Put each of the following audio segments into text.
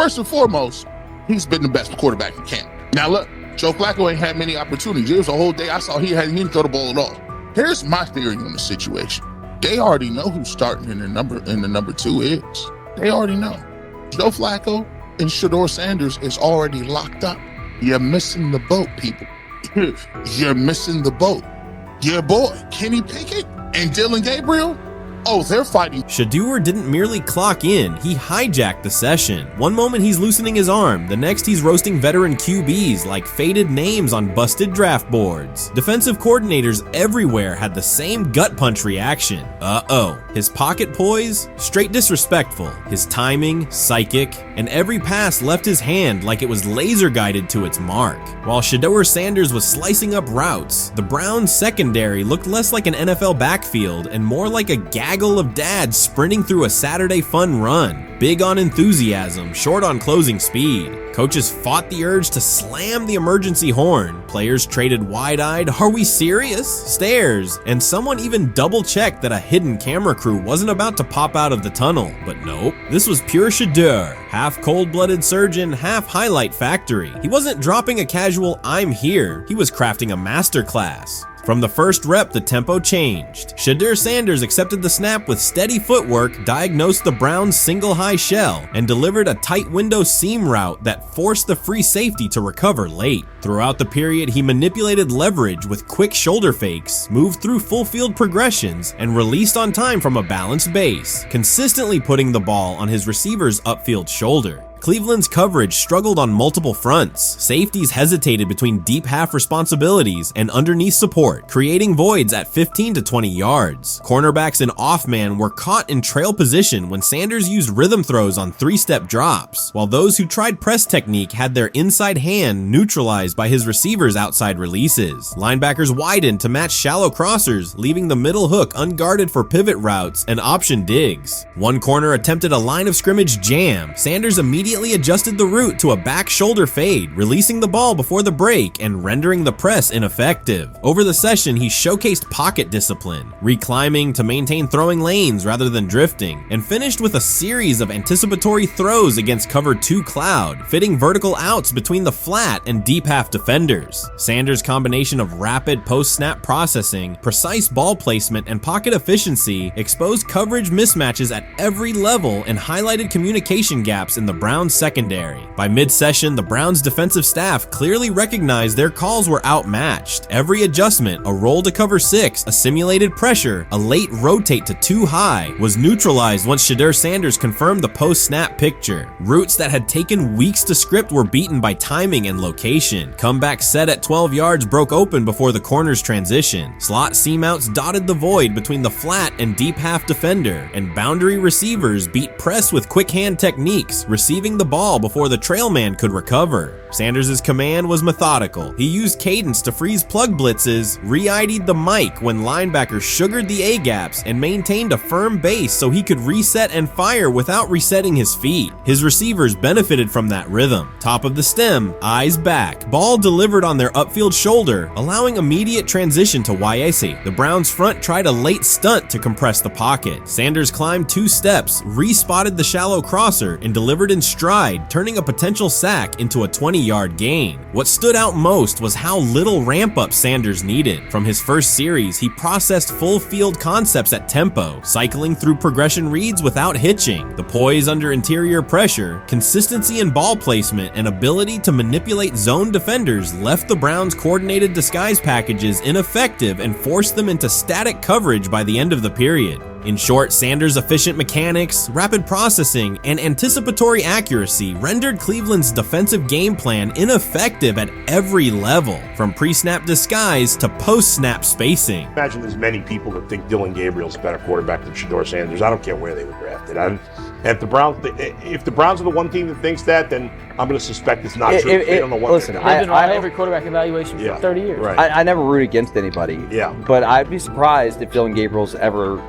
First and foremost, he's been the best quarterback in camp. Now look, Joe Flacco ain't had many opportunities. There was a whole day I saw he didn't throw the ball at all. Here's my theory on the situation. They already know who's starting in the number 2 is. They already know. Joe Flacco and Shedeur Sanders is already locked up. You're missing the boat, people. You're missing the boat. Your boy, Kenny Pickett and Dylan Gabriel, oh, they're fighting. Shedeur didn't merely clock in, he hijacked the session. One moment he's loosening his arm, the next he's roasting veteran QBs like faded names on busted draft boards. Defensive coordinators everywhere had the same gut punch reaction. Uh-oh. His pocket poise? Straight disrespectful. His timing? Psychic. And every pass left his hand like it was laser guided to its mark. While Shedeur Sanders was slicing up routes, the Browns' secondary looked less like an NFL backfield and more like a gaggle of dads sprinting through a Saturday fun run. Big on enthusiasm, short on closing speed. Coaches fought the urge to slam the emergency horn. Players traded wide-eyed, "Are we serious?" stares, and someone even double-checked that a hidden camera crew wasn't about to pop out of the tunnel. But nope, this was pure Shedeur. Half cold-blooded surgeon, half highlight factory. He wasn't dropping a casual "I'm here," he was crafting a masterclass. From the first rep, the tempo changed. Shedeur Sanders accepted the snap with steady footwork, diagnosed the Browns' single high shell, and delivered a tight window seam route that forced the free safety to recover late. Throughout the period, he manipulated leverage with quick shoulder fakes, moved through full field progressions, and released on time from a balanced base, consistently putting the ball on his receiver's upfield shoulder. Cleveland's coverage struggled on multiple fronts. Safeties hesitated between deep half responsibilities and underneath support, creating voids at 15 to 20 yards. Cornerbacks and off-man were caught in trail position when Sanders used rhythm throws on 3-step drops, while those who tried press technique had their inside hand neutralized by his receivers' outside releases. Linebackers widened to match shallow crossers, leaving the middle hook unguarded for pivot routes and option digs. One corner attempted a line of scrimmage jam. Sanders immediately adjusted the route to a back shoulder fade, releasing the ball before the break and rendering the press ineffective. Over the session, he showcased pocket discipline, reclimbing to maintain throwing lanes rather than drifting, and finished with a series of anticipatory throws against cover 2 cloud, fitting vertical outs between the flat and deep half defenders. Sanders' combination of rapid post-snap processing, precise ball placement, and pocket efficiency exposed coverage mismatches at every level and highlighted communication gaps in the Browns secondary. By mid-session, the Browns defensive staff clearly recognized their calls were outmatched. Every adjustment, a roll to cover 6, a simulated pressure, a late rotate to 2 high, was neutralized once Shedeur Sanders confirmed the post-snap picture. Routes that had taken weeks to script were beaten by timing and location. Comeback set at 12 yards broke open before the corner's transition. Slot seam outs dotted the void between the flat and deep half defender, and boundary receivers beat press with quick hand techniques, receiving the ball before the trail man could recover. Sanders' command was methodical. He used cadence to freeze plug blitzes, re-ID'd the mic when linebackers sugared the A-gaps, and maintained a firm base so he could reset and fire without resetting his feet. His receivers benefited from that rhythm. Top of the stem, eyes back, ball delivered on their upfield shoulder, allowing immediate transition to YAC. The Browns front tried a late stunt to compress the pocket. Sanders climbed 2 steps, re-spotted the shallow crosser, and delivered in stride, turning a potential sack into a 20-yard gain. What stood out most was how little ramp-up Sanders needed. From his first series, he processed full-field concepts at tempo, cycling through progression reads without hitching. The poise under interior pressure, consistency in ball placement, and ability to manipulate zone defenders left the Browns' coordinated disguise packages ineffective and forced them into static coverage by the end of the period. In short, Sanders' efficient mechanics, rapid processing, and anticipatory accuracy rendered Cleveland's defensive game plan ineffective at every level, from pre-snap disguise to post-snap spacing. Imagine there's many people that think Dylan Gabriel's a better quarterback than Shedeur Sanders. I don't care where they were drafted. If the Browns are the one team that thinks that, then I'm going to suspect it's not true. They don't know what listen, they're I've doing. been on every quarterback evaluation for 30 years. Right. I never root against anybody. Yeah. But I'd be surprised if Dylan Gabriel's ever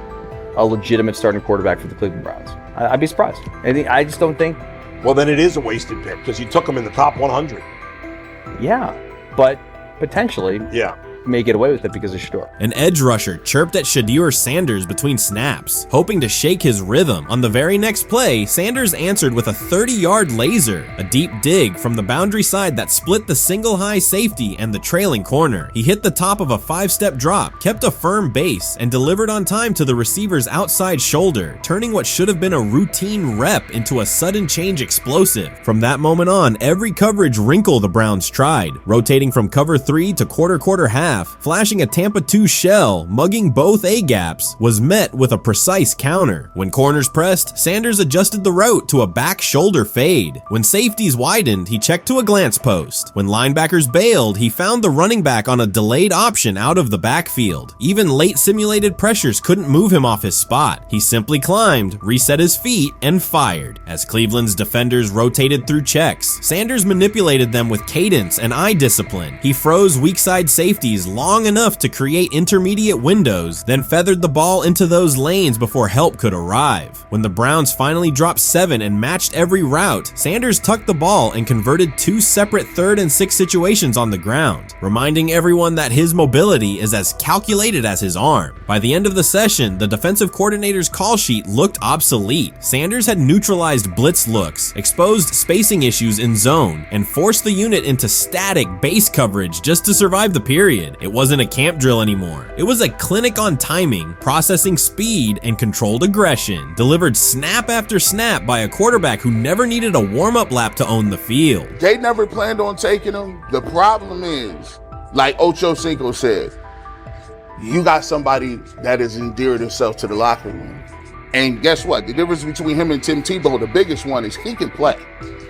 a legitimate starting quarterback for the Cleveland Browns. I'd be surprised. I just don't think. Well, then it is a wasted pick because you took him in the top 100. Yeah, but potentially. Yeah. may get away with it because of Shedeur. An edge rusher chirped at Shedeur Sanders between snaps, hoping to shake his rhythm. On the very next play, Sanders answered with a 30-yard laser, a deep dig from the boundary side that split the single high safety and the trailing corner. He hit the top of a 5-step drop, kept a firm base, and delivered on time to the receiver's outside shoulder, turning what should have been a routine rep into a sudden change explosive. From that moment on, every coverage wrinkle the Browns tried, rotating from cover 3 to quarter half, flashing a Tampa 2 shell, mugging both A-gaps, was met with a precise counter. When corners pressed, Sanders adjusted the route to a back shoulder fade. When safeties widened, he checked to a glance post. When linebackers bailed, he found the running back on a delayed option out of the backfield. Even late simulated pressures couldn't move him off his spot. He simply climbed, reset his feet, and fired. As Cleveland's defenders rotated through checks, Sanders manipulated them with cadence and eye discipline. He froze weak side safeties long enough to create intermediate windows, then feathered the ball into those lanes before help could arrive. When the Browns finally dropped 7 and matched every route, Sanders tucked the ball and converted 2 separate 3rd and 6 situations on the ground, reminding everyone that his mobility is as calculated as his arm. By the end of the session, the defensive coordinator's call sheet looked obsolete. Sanders had neutralized blitz looks, exposed spacing issues in zone, and forced the unit into static base coverage just to survive the period. It wasn't a camp drill anymore. It was a clinic on timing, processing speed, and controlled aggression, delivered snap after snap by a quarterback who never needed a warm-up lap to own the field. They never planned on taking him. The problem is, like Ocho Cinco said, you got somebody that has endeared himself to the locker room. And guess what? The difference between him and Tim Tebow, the biggest one, is he can play.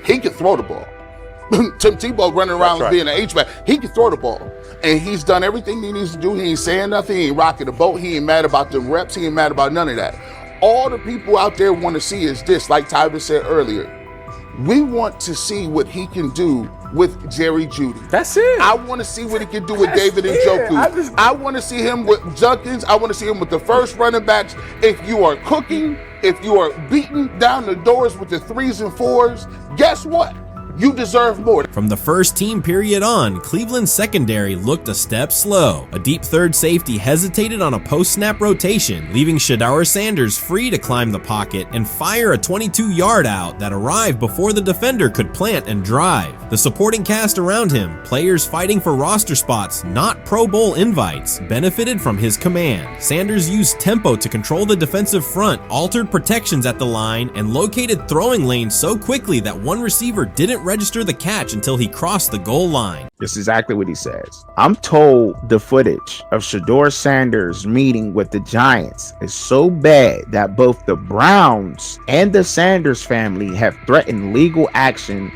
He can throw the ball. Tim Tebow running around being an H-back, he can throw the ball. And he's done everything he needs to do. He ain't saying nothing. He ain't rocking the boat. He ain't mad about the reps. He ain't mad about none of that. All the people out there want to see is this, like Tyler said earlier. We want to see what he can do with Jerry Jeudy. That's it. I want to see what he can do with David Njoku. I want to see him with Junkins. I want to see him with the first running backs. If you are cooking, if you are beating down the doors with the 3s and 4s, guess what? You deserve more. From the first team period on, Cleveland's secondary looked a step slow. A deep third safety hesitated on a post-snap rotation, leaving Shedeur Sanders free to climb the pocket and fire a 22-yard out that arrived before the defender could plant and drive. The supporting cast around him, players fighting for roster spots, not Pro Bowl invites, benefited from his command. Sanders used tempo to control the defensive front, altered protections at the line, and located throwing lanes so quickly that one receiver didn't register the catch until he crossed the goal line. That's exactly what he says. I'm told the footage of Shedeur Sanders meeting with the Giants is so bad that both the Browns and the Sanders family have threatened legal action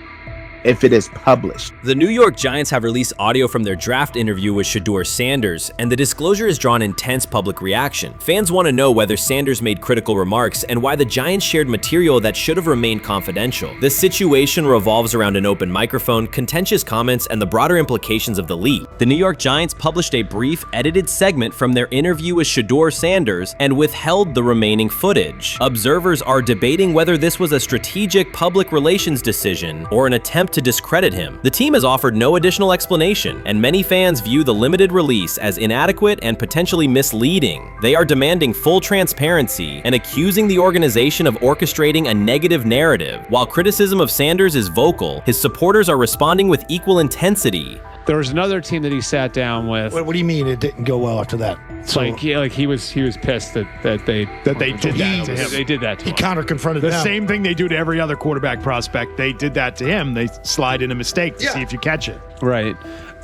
if it is published. The New York Giants have released audio from their draft interview with Shedeur Sanders, and the disclosure has drawn intense public reaction. Fans want to know whether Sanders made critical remarks and why the Giants shared material that should have remained confidential. The situation revolves around an open microphone, contentious comments, and the broader implications of the leak. The New York Giants published a brief, edited segment from their interview with Shedeur Sanders and withheld the remaining footage. Observers are debating whether this was a strategic public relations decision or an attempt to discredit him. The team has offered no additional explanation, and many fans view the limited release as inadequate and potentially misleading. They are demanding full transparency and accusing the organization of orchestrating a negative narrative. While criticism of Sanders is vocal, his supporters are responding with equal intensity. There was another team that he sat down with. What do you mean it didn't go well after that? So, he was pissed that they did that to him. They did that to him. He counter-confronted the them. same thing they do to every other quarterback prospect. They did that to him. They slide in a mistake to see if you catch it. Right.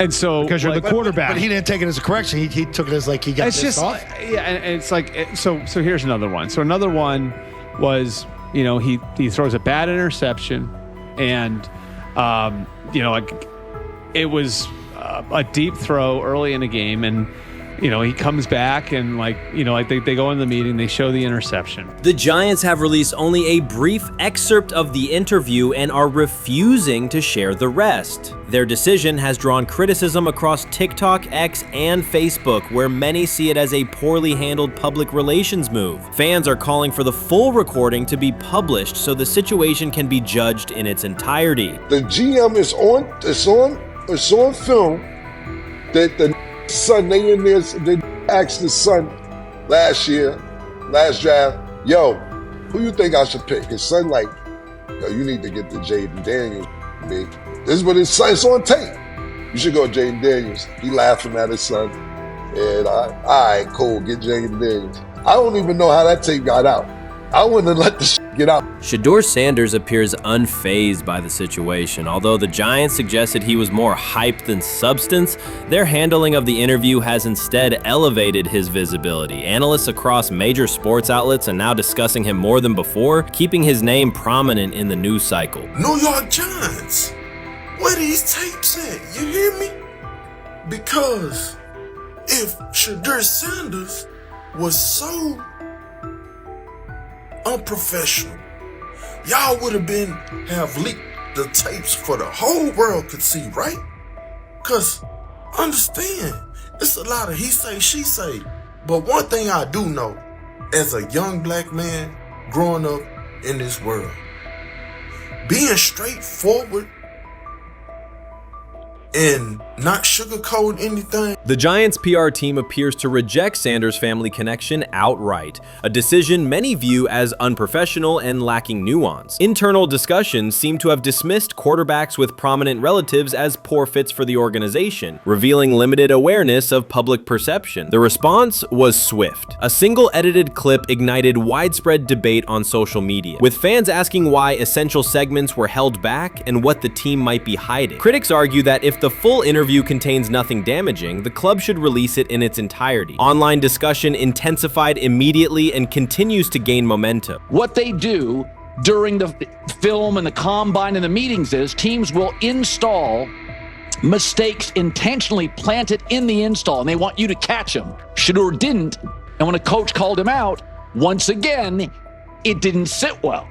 And so because you're the quarterback. But he didn't take it as a correction. He took it as like he got pissed off. Yeah, and it's like so here's another one. So another one was, he throws a bad interception, and it was a deep throw early in the game, and he comes back and they go in the meeting, they show the interception. The Giants have released only a brief excerpt of the interview and are refusing to share the rest. Their decision has drawn criticism across TikTok, X, and Facebook, where many see it as a poorly handled public relations move. Fans are calling for the full recording to be published so the situation can be judged in its entirety. The GM is on film that the Son, they in this. They asked his son last draft, yo, who you think I should pick? His son like, yo, you need to get the Jaden Daniels, big. This is what his son, it's on tape. You should go Jaden Daniels. He laughing at his son. And all right, cool, get Jaden Daniels. I don't even know how that tape got out. I wouldn't have let the shit get out. Shedeur Sanders appears unfazed by the situation. Although the Giants suggested he was more hype than substance, their handling of the interview has instead elevated his visibility. Analysts across major sports outlets are now discussing him more than before, keeping his name prominent in the news cycle. New York Giants, where these tapes at? You hear me? Because if Shedeur Sanders was so unprofessional, y'all would have leaked the tapes for the whole world could see, right? Cause understand, it's a lot of he say, she say. But one thing I do know, as a young black man growing up in this world, being straightforward and not sugarcoat anything. The Giants' PR team appears to reject Sanders' family connection outright, a decision many view as unprofessional and lacking nuance. Internal discussions seem to have dismissed quarterbacks with prominent relatives as poor fits for the organization, revealing limited awareness of public perception. The response was swift. A single edited clip ignited widespread debate on social media, with fans asking why essential segments were held back and what the team might be hiding. Critics argue that if the full interview contains nothing damaging, the club should release it in its entirety. Online discussion intensified immediately and continues to gain momentum. What they do during the film and the combine and the meetings is teams will install mistakes intentionally planted in the install, and they want you to catch them. Shedeur didn't, and when a coach called him out, once again, it didn't sit well.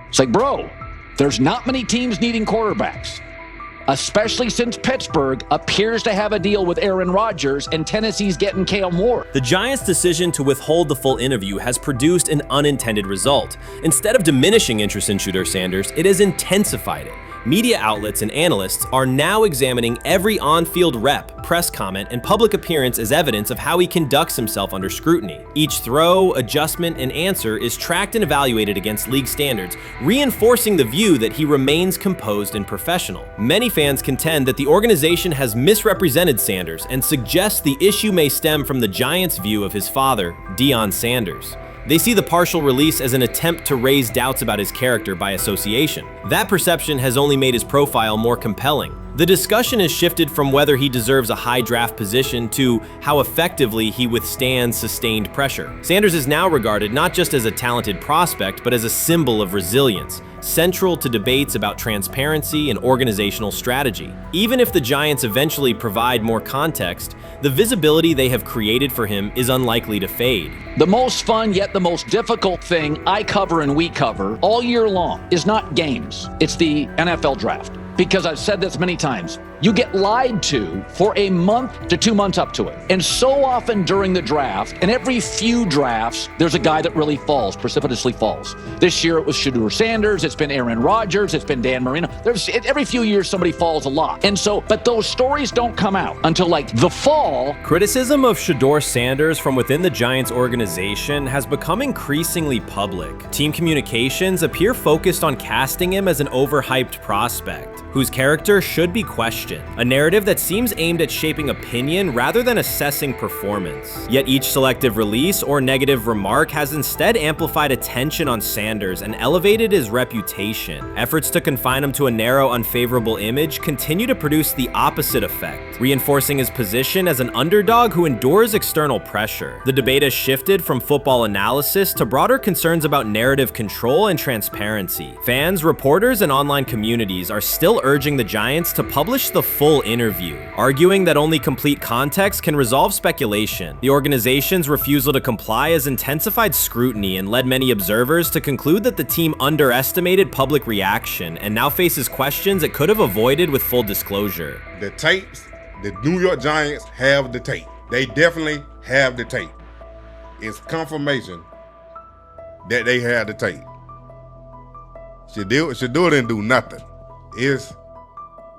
It's like, bro, there's not many teams needing quarterbacks, especially since Pittsburgh appears to have a deal with Aaron Rodgers and Tennessee's getting Kale Moore. The Giants' decision to withhold the full interview has produced an unintended result. Instead of diminishing interest in Shedeur Sanders, it has intensified it. Media outlets and analysts are now examining every on-field rep, press comment, and public appearance as evidence of how he conducts himself under scrutiny. Each throw, adjustment, and answer is tracked and evaluated against league standards, reinforcing the view that he remains composed and professional. Many fans contend that the organization has misrepresented Sanders and suggest the issue may stem from the Giants' view of his father, Deion Sanders. They see the partial release as an attempt to raise doubts about his character by association. That perception has only made his profile more compelling. The discussion has shifted from whether he deserves a high draft position to how effectively he withstands sustained pressure. Sanders is now regarded not just as a talented prospect, but as a symbol of resilience, central to debates about transparency and organizational strategy. Even if the Giants eventually provide more context, the visibility they have created for him is unlikely to fade. The most fun yet the most difficult thing I cover and we cover all year long is not games. It's the NFL draft. Because I've said this many times, you get lied to for a month to 2 months up to it. And so often during the draft, and every few drafts, there's a guy that really falls, precipitously falls. This year it was Shedeur Sanders, it's been Aaron Rodgers, it's been Dan Marino. Every few years somebody falls a lot. And so, but those stories don't come out until like the fall. Criticism of Shedeur Sanders from within the Giants organization has become increasingly public. Team communications appear focused on casting him as an overhyped prospect, whose character should be questioned, a narrative that seems aimed at shaping opinion rather than assessing performance. Yet each selective release or negative remark has instead amplified attention on Sanders and elevated his reputation. Efforts to confine him to a narrow, unfavorable image continue to produce the opposite effect, reinforcing his position as an underdog who endures external pressure. The debate has shifted from football analysis to broader concerns about narrative control and transparency. Fans, reporters, and online communities are still urging the Giants to publish the full interview, arguing that only complete context can resolve speculation. The organization's refusal to comply has intensified scrutiny and led many observers to conclude that the team underestimated public reaction and now faces questions it could have avoided with full disclosure. The tapes, the New York Giants have the tape. They definitely have the tape. It's confirmation that they had the tape. Shedeur didn't do nothing. It's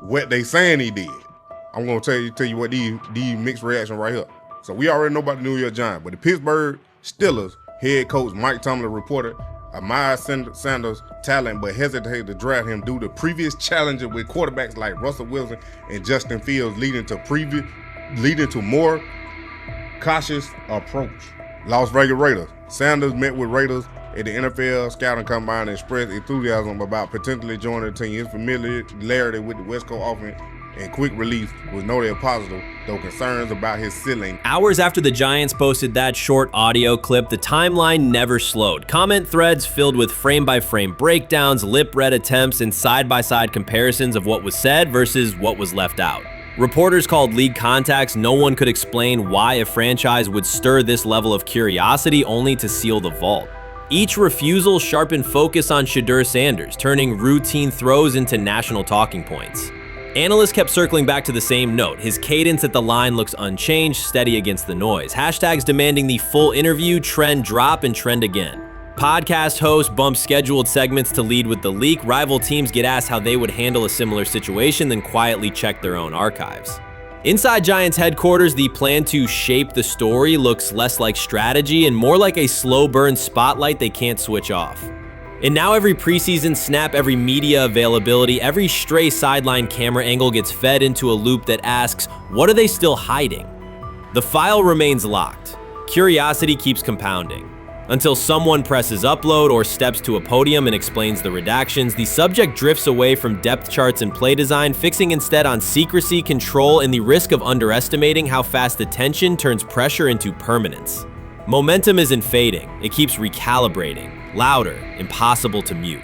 what they saying he did. I'm gonna tell you what these mixed reaction right here. So we already know about the New York Giants, but the Pittsburgh Steelers head coach Mike Tomlin reported Myles Sanders' talent, but hesitated to draft him due to previous challenges with quarterbacks like Russell Wilson and Justin Fields, leading to more cautious approach. Las Vegas Raiders. Sanders met with Raiders at the NFL scouting combine and expressed enthusiasm about potentially joining the team. His familiarity with the West Coast offense and quick release was noted positive, though concerns about his ceiling. Hours after the Giants posted that short audio clip, the timeline never slowed. Comment threads filled with frame-by-frame breakdowns, lip-read attempts, and side-by-side comparisons of what was said versus what was left out. Reporters called league contacts. No one could explain why a franchise would stir this level of curiosity only to seal the vault. Each refusal sharpened focus on Shedeur Sanders, turning routine throws into national talking points. Analysts kept circling back to the same note. His cadence at the line looks unchanged, steady against the noise. Hashtags demanding the full interview, trend drop, and trend again. Podcast hosts bump scheduled segments to lead with the leak. Rival teams get asked how they would handle a similar situation, then quietly check their own archives. Inside Giants headquarters, the plan to shape the story looks less like strategy and more like a slow burn spotlight they can't switch off. And now every preseason snap, every media availability, every stray sideline camera angle gets fed into a loop that asks, what are they still hiding? The file remains locked. Curiosity keeps compounding. Until someone presses upload or steps to a podium and explains the redactions, the subject drifts away from depth charts and play design, fixing instead on secrecy, control, and the risk of underestimating how fast attention turns pressure into permanence. Momentum isn't fading, it keeps recalibrating. Louder, impossible to mute.